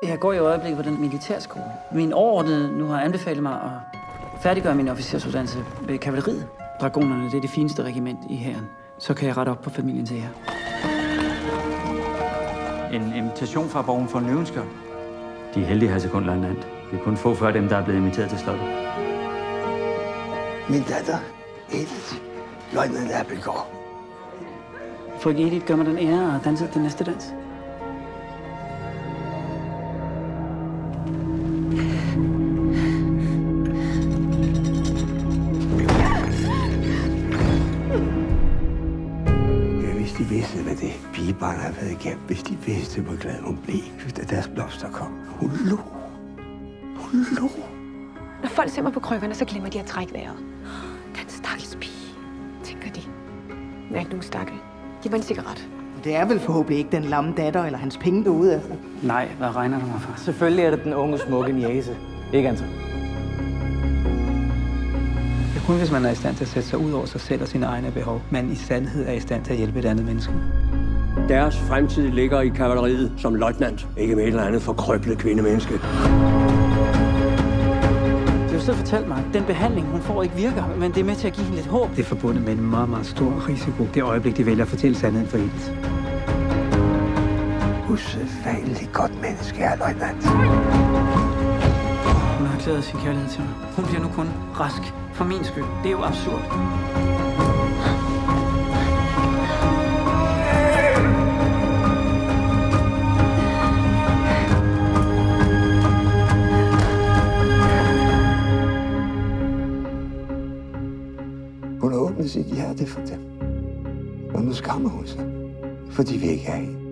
Jeg går i øjeblikket på den militærskole. Min overordnede nu har anbefalet mig at færdiggøre min officersuddannelse ved kavaleriet. Dragonerne, det er det fineste regiment i hæren. Så kan jeg rette op på familien til jer. En invitation fra Borgen von Løvenskiold. De er heldige her sekundløjtnant. Vi er kun få før dem, der er blevet inviteret til slottet. Min datter, Edith, løjtnant Appelgaard. Frøken Edith gør mig den ære at danse den næste dans. Hvis de vidste, hvad det pigebarn havde været igennem, hvis de vidste, hvor glad hun blev, da deres blomster kom. Hun lå. Hun lå. Når folk ser mig på krykkerne, så glemmer de at trække vejret. Den stakkels pige, tænker de. Nej, ikke nogen stakkel. Giv mig en cigaret. Det er vel forhåbentlig ikke den lamme datter eller hans penge derude efter. Nej, hvad regner du mig for? Selvfølgelig er det den unge, smukke niece. Ikke, Anton? Det er kun, hvis man er i stand til at sætte sig ud over sig selv og sine egne behov, man i sandhed er i stand til at hjælpe et andet menneske. Deres fremtid ligger i kavaleriet som løjtnant, ikke med et eller andet forkrøblet kvindemenneske. Det er jo selv fortalt mig, at den behandling, hun får, ikke virker, men det er med til at give hende lidt håb. Det er forbundet med en meget, meget stor risiko. Det øjeblik, de vælger at fortælle sandheden for Edith. Usædvanligt godt menneske er løjtnant. Hun har erklæret sin kærlighed til mig. Hun bliver nu kun rask. For min skyld. Det er jo absurd. Hun har åbnet sit hjerte for dem. Og nu skammer hun sig, fordi vi ikke er en.